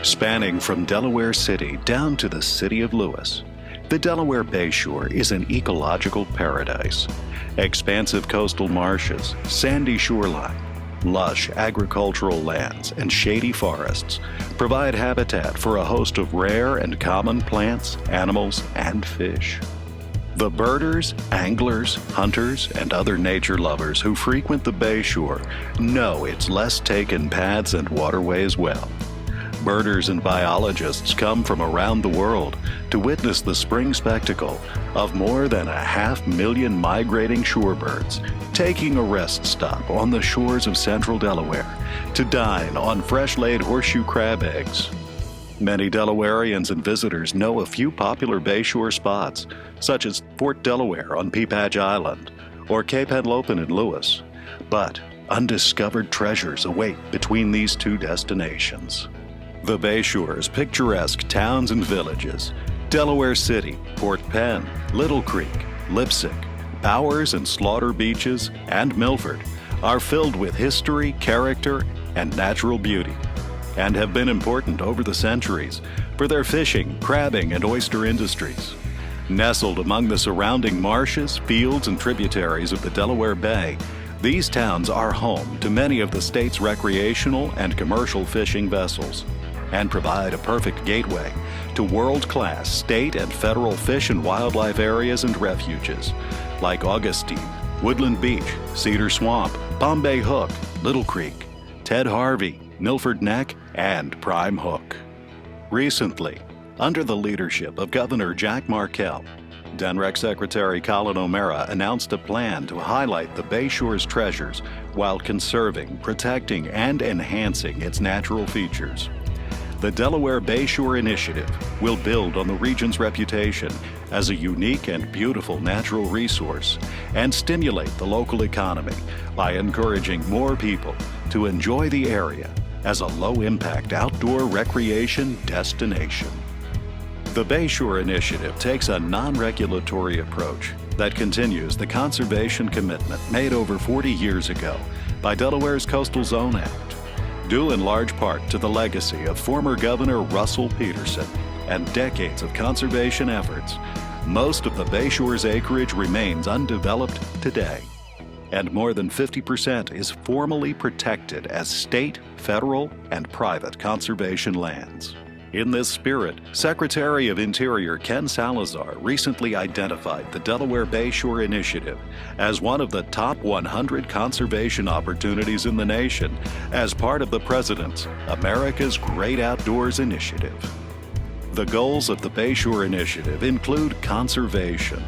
Spanning from Delaware City down to the City of Lewes, the Delaware Bayshore is an ecological paradise. Expansive coastal marshes, sandy shoreline, lush agricultural lands, and shady forests provide habitat for a host of rare and common plants, animals, and fish. The birders, anglers, hunters, and other nature lovers who frequent the Bayshore know its less taken paths and waterways well. Birders and biologists come from around the world to witness the spring spectacle of more than 500,000 migrating shorebirds taking a rest stop on the shores of central Delaware to dine on fresh-laid horseshoe crab eggs. Many Delawareans and visitors know a few popular Bayshore spots, such as Fort Delaware on Peapatch Island or Cape Henlopen in Lewes, but undiscovered treasures await between these two destinations. The Bayshore's picturesque towns and villages, Delaware City, Port Penn, Little Creek, Lipsick, Bowers and Slaughter Beaches, and Milford, are filled with history, character, and natural beauty, and have been important over the centuries for their fishing, crabbing, and oyster industries. Nestled among the surrounding marshes, fields, and tributaries of the Delaware Bay, these towns are home to many of the state's recreational and commercial fishing vessels, and provide a perfect gateway to world-class state and federal fish and wildlife areas and refuges like Augustine, Woodland Beach, Cedar Swamp, Bombay Hook, Little Creek, Ted Harvey, Milford Neck, and Prime Hook. Recently, under the leadership of Governor Jack Markell, DNREC Secretary Colin O'Mara announced a plan to highlight the Bayshore's treasures while conserving, protecting, and enhancing its natural features. The Delaware Bayshore Initiative will build on the region's reputation as a unique and beautiful natural resource and stimulate the local economy by encouraging more people to enjoy the area as a low-impact outdoor recreation destination. The Bayshore Initiative takes a non-regulatory approach that continues the conservation commitment made over 40 years ago by Delaware's Coastal Zone Act. Due in large part to the legacy of former Governor Russell Peterson and decades of conservation efforts, most of the Bayshore's acreage remains undeveloped today, and more than 50% is formally protected as state, federal, and private conservation lands. In this spirit, Secretary of Interior Ken Salazar recently identified the Delaware Bayshore Initiative as one of the top 100 conservation opportunities in the nation as part of the President's America's Great Outdoors Initiative. The goals of the Bayshore Initiative include conservation,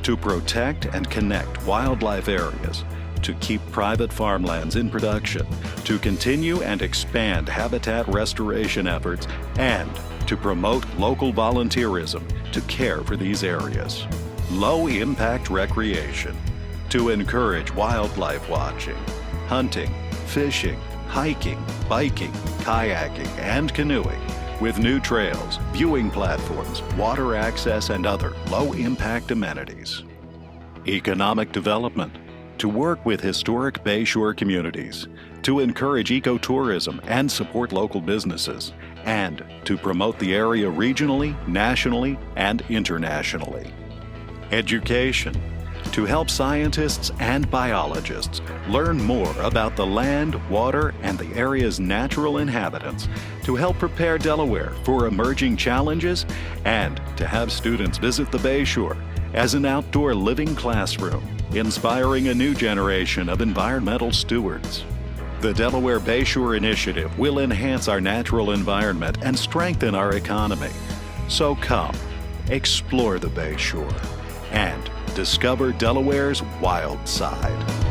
to protect and connect wildlife areas, to keep private farmlands in production, to continue and expand habitat restoration efforts, and to promote local volunteerism to care for these areas. Low-impact recreation, to encourage wildlife watching, hunting, fishing, hiking, biking, kayaking, and canoeing, with new trails, viewing platforms, water access, and other low-impact amenities. Economic development, to work with historic Bayshore communities, to encourage ecotourism and support local businesses, and to promote the area regionally, nationally, and internationally. Education, to help scientists and biologists learn more about the land, water, and the area's natural inhabitants, to help prepare Delaware for emerging challenges, and to have students visit the Bayshore as an outdoor living classroom, inspiring a new generation of environmental stewards. The Delaware Bayshore Initiative will enhance our natural environment and strengthen our economy. So come, explore the Bayshore, and discover Delaware's wild side.